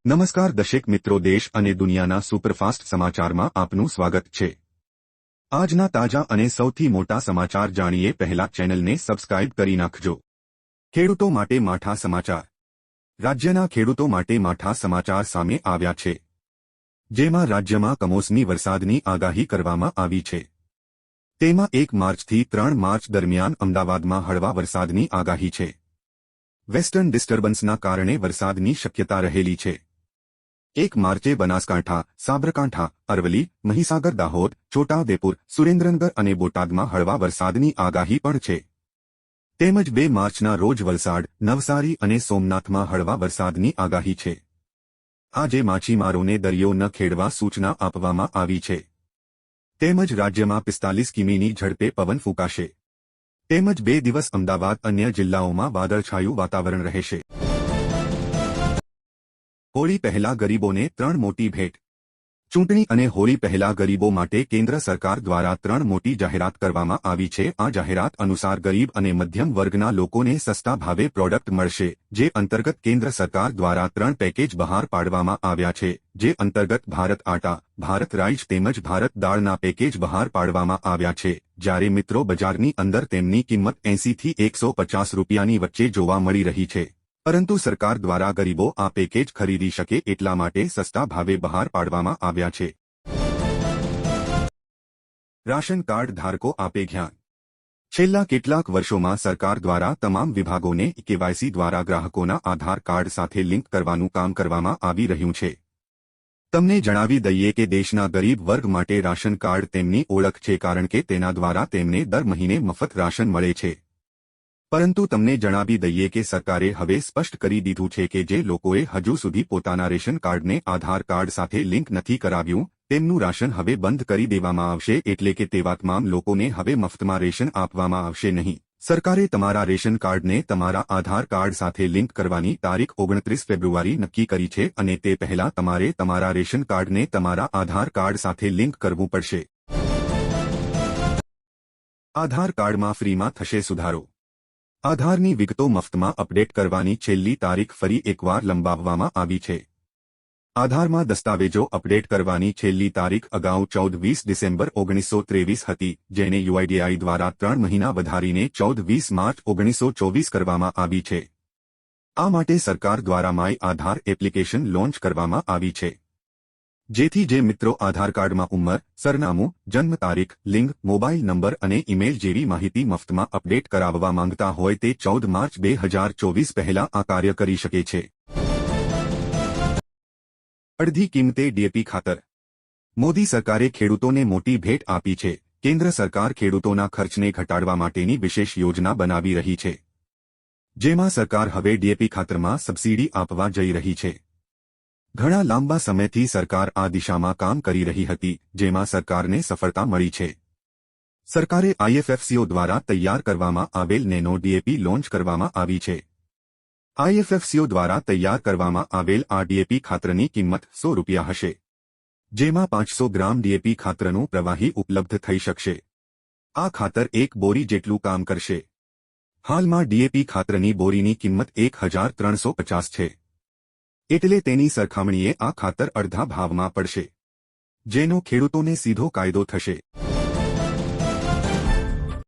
નમસ્કાર દર્શક મિત્રો, દેશ અને દુનિયાના સુપરફાસ્ટ સમાચારમાં આપનું સ્વાગત છે। આજના તાજા અને સૌથી મોટા સમાચાર જાણીએ પહેલા ચેનલને સબસ્ક્રાઇબ કરી નાખજો। ખેડૂતો માટે માઠા સમાચાર। રાજ્યના ખેડૂતો માટે માઠા સમાચાર સામે આવ્યા છે, જેમાં રાજ્યમાં કમોસમી વરસાદની આગાહી કરવામાં આવી છે। તેમાં 1 માર્ચથી 3 માર્ચ દરમિયાન અમદાવાદમાં હળવા વરસાદની આગાહી છે। વેસ્ટર્ન ડિસ્ટર્બન્સના કારણે વરસાદની શક્યતા રહેલી છે। 1 માર્ચે બનાસકાંઠા, સાબરકાંઠા, અરવલ્લી, મહીસાગર, દાહોદ, છોટાઉદેપુર, સુરેન્દ્રનગર અને બોટાદમાં હળવા વરસાદની આગાહી પણ છે। તેમજ 2 માર્ચના રોજ વલસાડ, નવસારી અને સોમનાથમાં હળવા વરસાદની આગાહી છે। આજે માછીમારોને દરિયો ન ખેડવા સૂચના આપવામાં આવી છે। તેમજ રાજ્યમાં 45 કિમીની ઝડપે પવન ફૂંકાશે। તેમજ 2 દિવસ અમદાવાદ અન્ય જિલ્લાઓમાં વાદળછાયું વાતાવરણ રહેશે। હોળી પહેલા ગરીબોને 3 મોટી ભેટ। ચૂંટણી અને હોળી પહેલા ગરીબો માટે કેન્દ્ર સરકાર દ્વારા 3 મોટી જાહેરાત કરવામાં આવી છે। આ જાહેરાત અનુસાર ગરીબ અને મધ્યમ વર્ગના લોકોને સસ્તા ભાવે પ્રોડક્ટ મળશે, જે અંતર્ગત કેન્દ્ર સરકાર દ્વારા 3 પેકેજ બહાર પાડવામાં આવ્યા છે, જે અંતર્ગત ભારત આટા, ભારત રાઈસ તેમજ ભારત દાળના પેકેજ બહાર પાડવામાં આવ્યા છે। જ્યારે મિત્રો બજારની અંદર તેમની કિંમત 80 થી 150 રૂપિયાની વચ્ચે જોવા મળી રહી છે, પરંતુ સરકાર દ્વારા ગરીબો આ પેકેજ ખરીદી શકે એટલા માટે સસ્તા ભાવે બહાર પાડવામાં આવ્યા છે। રાશન કાર્ડ ધારકો આપે જ્ઞાન। છેલ્લા કેટલાક વર્ષોમાં સરકાર દ્વારા તમામ વિભાગોને કેવાયસી દ્વારા ગ્રાહકોના આધાર કાર્ડ સાથે લિંક કરવાનું કામ કરવામાં આવી રહ્યું છે। તમને જણાવી દઈએ કે દેશના ગરીબ વર્ગ માટે રાશન કાર્ડ તેમની ઓળખ છે, કારણ કે તેના દ્વારા તેમને દર મહિને મફત રાશન મળે છે। પરંતુ તમને જણાવી દઈએ કે સરકારે હવે સ્પષ્ટ કરી દીધું છે કે જે લોકોએ હજુ સુધી પોતાના રેશન કાર્ડને આધાર કાર્ડ સાથે લિંક નથી કરાવ્યું, તેમનું રાશન હવે બંધ કરી દેવામાં આવશે। એટલે કે તેવા તમામ લોકોને હવે મફતમાં રેશન આપવામાં આવશે નહીં। સરકારે તમારા રેશન કાર્ડને તમારા આધાર કાર્ડ સાથે લિંક કરવાની તારીખ 29 ફેબ્રુઆરી નક્કી કરી છે, અને તે પહેલા તમારે તમારા રેશન કાર્ડને તમારા આધાર કાર્ડ સાથે લિંક કરવું પડશે। આધાર કાર્ડમાં ફ્રીમાં થશે સુધારો। આધારની વિગતો મફતમાં અપડેટ કરવાની છેલ્લી તારીખ ફરી એકવાર લંબાવવામાં આવી છે। આધારમાં દસ્તાવેજો અપડેટ કરવાની છેલ્લી તારીખ અગાઉ 14-20 ડિસેમ્બર 1923 હતી, જેને યુઆઈડીએઆઈ દ્વારા 3 મહિના વધારીને 14-20 માર્ચ 1924 કરવામાં આવી છે। આ માટે સરકાર દ્વારા માય આધાર એપ્લિકેશન લોન્ચ કરવામાં આવી છે, જેથી જે મિત્રો આધાર કાર્ડમાં ઉંમર, સરનામું, જન્મ તારીખ, લિંગ, મોબાઈલ નંબર અને ઈમેલ જેવી માહિતી મફતમાં અપડેટ કરાવવા માંગતા હોય તે 14 માર્ચ 2024 પહેલા આ કાર્ય કરી શકે છે। અડધી કિંમતે ડીએપી ખાતર। મોદી સરકારે ખેડૂતોને મોટી ભેટ આપી છે। કેન્દ્ર સરકાર ખેડૂતોના ખર્ચને ઘટાડવા માટેની વિશેષ યોજના બનાવી રહી છે, જેમાં સરકાર હવે ડીએપી ખાતરમાં સબસિડી આપવા જઈ રહી છે। ઘણા લાંબા સમયથી સરકાર આ દિશામાં કામ કરી રહી હતી, જેમાં સરકારને સફળતા મળી છે। સરકારે આઈએફએફસીઓ દ્વારા તૈયાર કરવામાં આવેલ નેનો ડીએપી લોન્ચ કરવામાં આવી છે। આઈએફએફસીઓ દ્વારા તૈયાર કરવામાં આવેલ આ ડીએપી ખાતરની કિંમત 100 રૂપિયા હશે, જેમાં 500 ગ્રામ ડીએપી ખાતરનું પ્રવાહી ઉપલબ્ધ થઈ શકશે। આ ખાતર 1 બોરી જેટલું કામ કરશે। હાલમાં ડીએપી ખાતરની બોરીની કિંમત 1350 છે, એટલે તેની સરખામણીએ આ ખાતર અડધા ભાવમાં પડશે, જેનો ખેડૂતોને સીધો ફાયદો થશે।